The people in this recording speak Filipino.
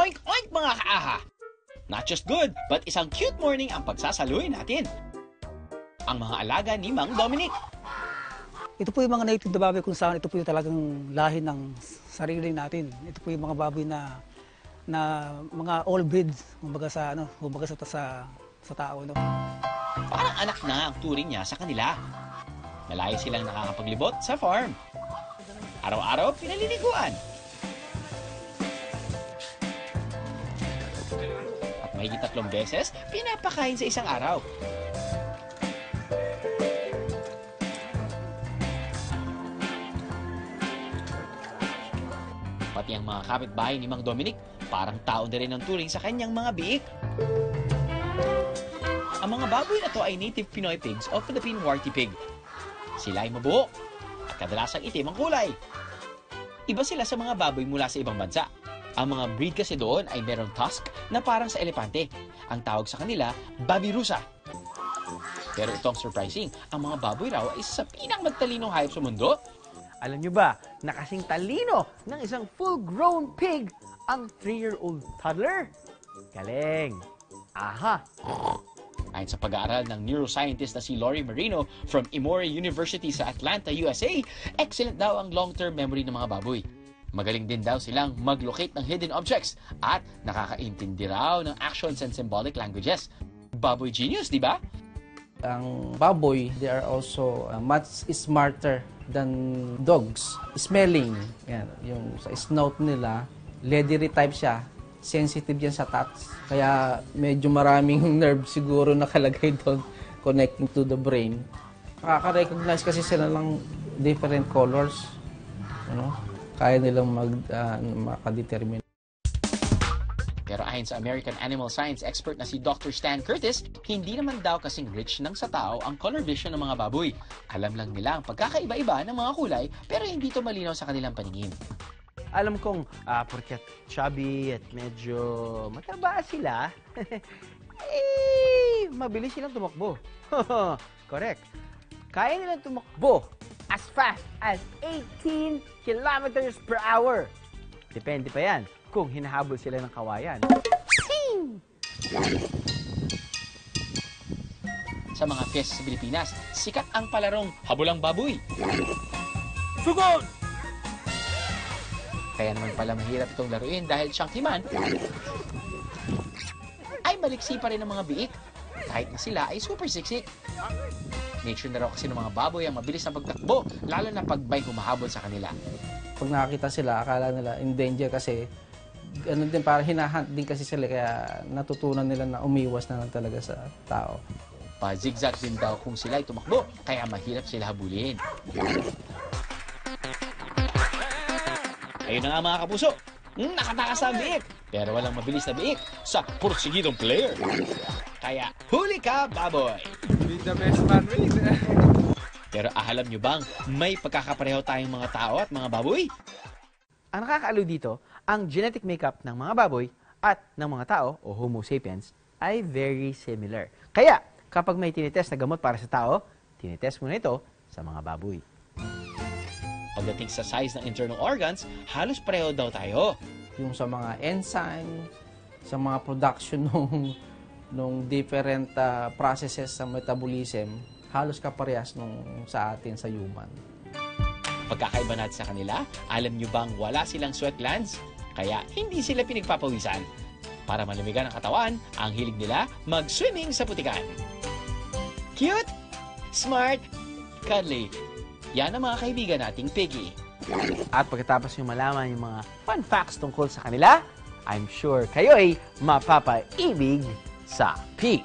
Oink oink mga kaaha! Not just good, but isang cute morning ang pagsasaluhin natin. Ang mga alaga ni Mang Dominic. Ito po yung mga native na baboy kung saan ito po yung talagang lahi ng sarili natin. Ito po yung mga baboy na mga all breeds, kumbaga sa tao, no. Parang anak na ang turing niya sa kanila. Malaya silang nakakapaglibot sa farm. Araw-araw pinaliliguan. At mahigit 3 beses, pinapakain sa isang araw. Pati ang mga kapitbahay ni Mang Dominic, parang tao na rin ang turing sa kanyang mga biik. Ang mga baboy na to ay native Pinoy pigs o Philippine Warty Pig. Sila ay mabuo at kadalasang itim ang kulay. Iba sila sa mga baboy mula sa ibang bansa. Ang mga breed kasi doon ay merong tusk na parang sa elepante. Ang tawag sa kanila, Babirusa. Pero itong surprising, ang mga baboy raw ay isa sa pinakamagtalinong hayop sa mundo. Alam nyo ba na kasing talino ng isang full-grown pig ang 3-year-old toddler? Galing! Aha! Ayon sa pag-aaral ng neuroscientist na si Lori Marino from Emory University sa Atlanta, USA, excellent daw ang long-term memory ng mga baboy. Magaling din daw silang mag-locate ng hidden objects at nakakaintindi raw ng actions and symbolic languages. Baboy genius, di ba? Ang baboy, they are also much smarter than dogs. Smelling, yan, yung sa snout nila, leathery type siya. Sensitive yan sa touch. Kaya medyo maraming nerve siguro nakalagay doon connecting to the brain. Nakaka-recognize kasi sila ng different colors. Ano? Kaya nilang makadetermine. Pero ayon sa American Animal Science expert na si Dr. Stan Curtis, hindi naman daw kasing rich ng sa tao ang color vision ng mga baboy. Alam lang nila ang pagkakaiba-iba ng mga kulay pero hindi ito malinaw sa kanilang paningin. Alam kong porket chubby at medyo mataba sila, mabilis silang tumakbo. Correct. Kaya nilang tumakbo as fast as 18 kilometers per hour. Depende pa yan kung hinahabol sila ng kawayan. Sa mga fiesta sa Pilipinas, sikat ang palarong habulang baboy. Sugod! Kaya naman pala mahirap itong laruin dahil siyang timan ay maliksi pa rin ng mga biik kahit na sila ay super siksik. Nature na raw kasi ng mga baboy ang mabilis na pagtakbo lalo na pag may humahabol sa kanila. Pag nakakita sila, akala nila in danger kasi ano din, parang hinahunt din kasi sila kaya natutunan nila na umiwas na lang talaga sa tao. Pa-zigzag din daw kung sila ay tumakbo kaya mahirap sila habulin. Ayun na nga mga kapuso, nakatakas na ang biik, pero walang mabilis na biik sa porsigidong player. Kaya huli ka, baboy! Be the best man win. Pero alam nyo bang may pagkakapareho tayong mga tao at mga baboy? Ang nakakaaliw dito, ang genetic makeup ng mga baboy at ng mga tao o Homo sapiens ay very similar. Kaya kapag may tinitest na gamot para sa tao, tinitest muna ito sa mga baboy. Pagdating sa size ng internal organs, halos pareho daw tayo. Yung sa mga enzyme, sa mga production nung different processes sa metabolism, halos kaparehas nung sa atin sa human. Pagkakaiba natin sa kanila, alam nyo bang wala silang sweat glands? Kaya hindi sila pinagpapawisan. Para malamigan ang katawan, ang hilig nila mag-swimming sa putikan. Cute, smart, cuddly. Yan ang mga kaibigan nating piggy. At pagkatapos nyo malaman yung mga fun facts tungkol sa kanila, I'm sure kayo ay mapapaibig sa pig.